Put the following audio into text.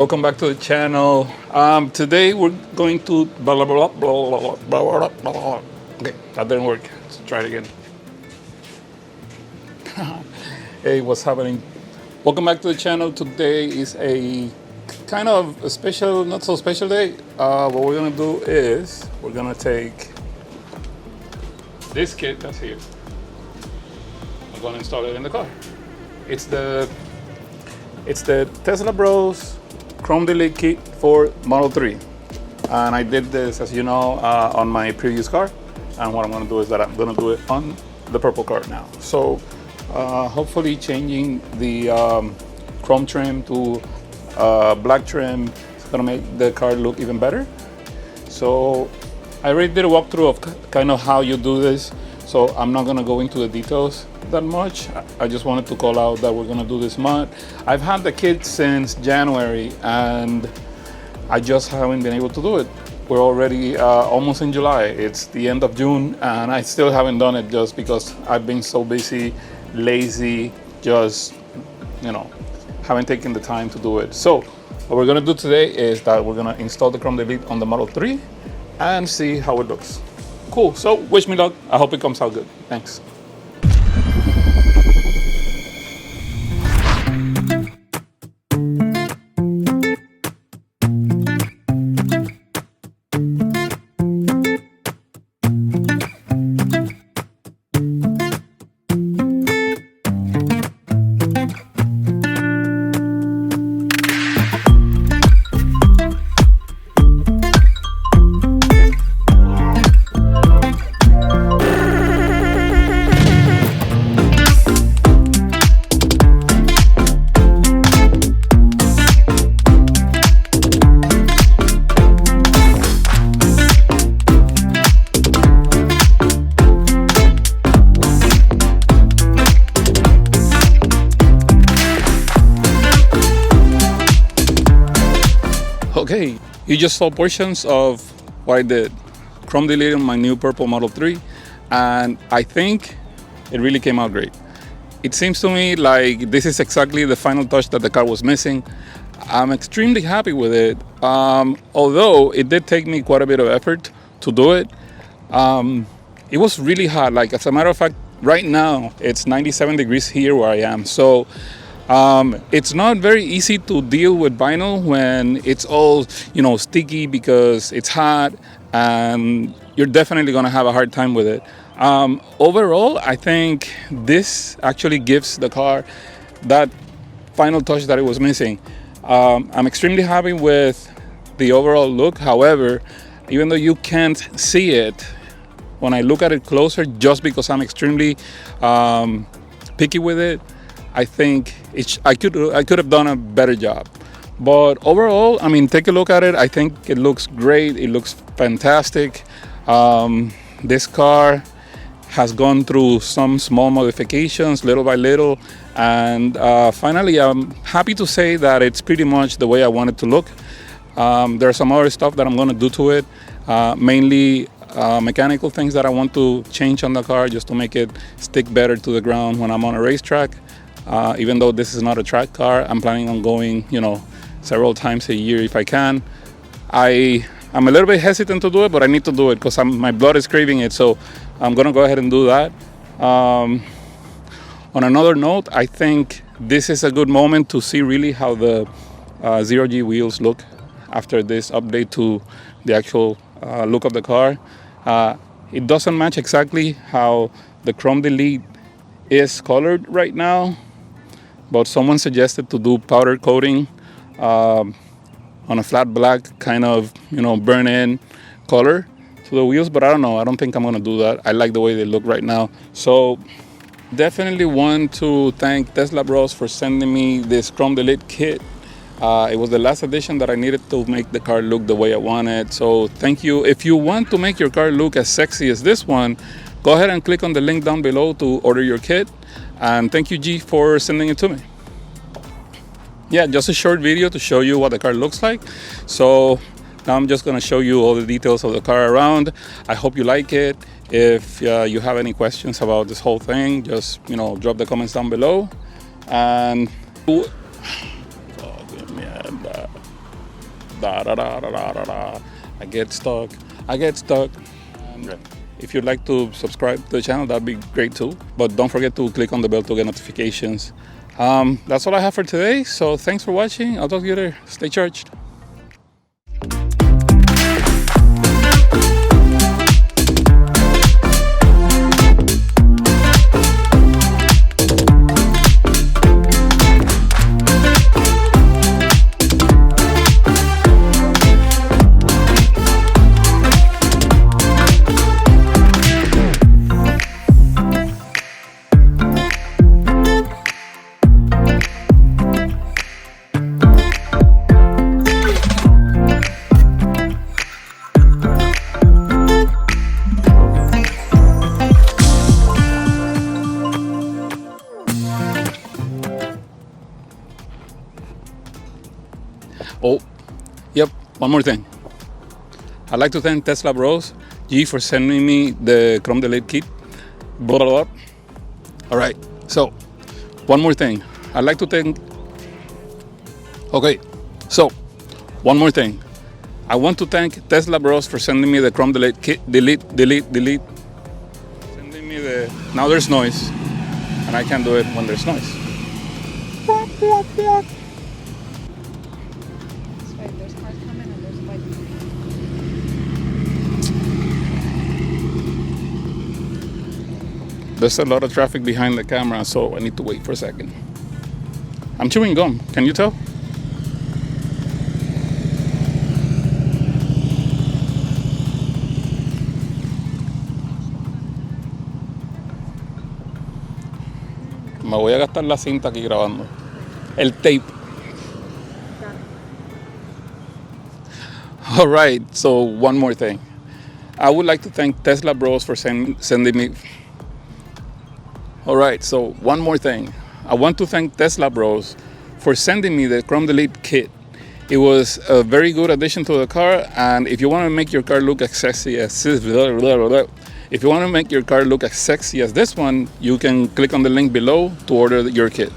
Welcome back to the channel. Today we're going to blah blah blah blah blah blah blah blah. Okay, that didn't work. Let's try it again. Hey, what's happening? Welcome back to the channel. Today is a kind of a special, not so special day. What we're gonna do is we're gonna take this kit that's here. I'm gonna install it in the car. It's the TesBros Chrome Delete Kit for Model 3. And I did this, as you know, on my previous car. And what I'm gonna do is that I'm gonna do it on the purple car now. So hopefully changing the chrome trim to black trim is gonna make the car look even better. So I already did a walkthrough of kind of how you do this. So I'm not gonna go into the details that much. I just wanted to call out that we're gonna do this mod. I've had the kit since January and I just haven't been able to do it. We're already almost in July. It's the end of June and I still haven't done it just because I've been so busy, lazy, just, you know, haven't taken the time to do it. So what we're gonna do today is that we're gonna install the Chrome Delete on the Model 3 and see how it looks. Cool, so wish me luck. I hope it comes out good. Thanks. Okay, you just saw portions of what I did. Chrome Delete on my new purple Model 3, and I think it really came out great. It seems to me like this is exactly the final touch that the car was missing. I'm extremely happy with it, although it did take me quite a bit of effort to do it. It was really hot. Like, as a matter of fact, right now it's 97 degrees here where I am. So it's not very easy to deal with vinyl when it's all, you know, sticky because it's hot, and you're definitely gonna have a hard time with it. Overall, I think this actually gives the car that final touch that it was missing. I'm extremely happy with the overall look. However, even though you can't see it, when I look at it closer, just because I'm extremely picky with it, I think I could have done a better job. But overall, I mean, take a look at it. I think it looks great. It looks fantastic. This car has gone through some small modifications, little by little, and finally, I'm happy to say that it's pretty much the way I want it to look. There's some other stuff that I'm going to do to it, mainly mechanical things that I want to change on the car just to make it stick better to the ground when I'm on a racetrack. Even though this is not a track car, I'm planning on going, you know, several times a year if I can. I'm a little bit hesitant to do it, but I need to do it because my blood is craving it, so I'm gonna go ahead and do that. On another note, I think this is a good moment to see really how the zero-G wheels look after this update to the actual look of the car. It doesn't match exactly how the Chrome Delete is colored right now, but someone suggested to do powder coating on a flat black kind of, you know, burn-in color to the wheels, but I don't know. I don't think I'm gonna do that. I like the way they look right now. So definitely want to thank TesBros for sending me this Chrome Delete kit. It was the last edition that I needed to make the car look the way I wanted. So thank you. If you want to make your car look as sexy as this one, go ahead and click on the link down below to order your kit. And thank you, G, for sending it to me. Yeah, just a short video to show you what the car looks like. So now I'm just gonna show you all the details of the car around. I hope you like it. If you have any questions about this whole thing, just, you know, drop the comments down below. And Da, da, da, da, da, da, da. I get stuck. And if you'd like to subscribe to the channel, that'd be great too. But don't forget to click on the bell to get notifications. That's all I have for today. So thanks for watching. I'll talk to you later. Stay charged. Oh, yep, one more thing. I'd like to thank TesBros G for sending me the Chrome Delete kit. Blah, blah, blah. All right, so one more thing. I'd like to thank. Okay, so one more thing. I want to thank TesBros for sending me the Chrome Delete kit. Delete. Sending me the. Now there's noise, and I can't do it when there's noise. There's cars coming and there's a bike. There's a lot of traffic behind the camera, so I need to wait for a second. I'm chewing gum. Can you tell? Me voy a gastar la cinta aquí grabando. El tape. All right, so one more thing. I would like to thank TesBros for sending me. All right, so one more thing. I want to thank TesBros for sending me the Chrome Delete kit. It was a very good addition to the car, and if you want to make your car look as sexy as this, if you want to make your car look as sexy as this one, you can click on the link below to order your kit.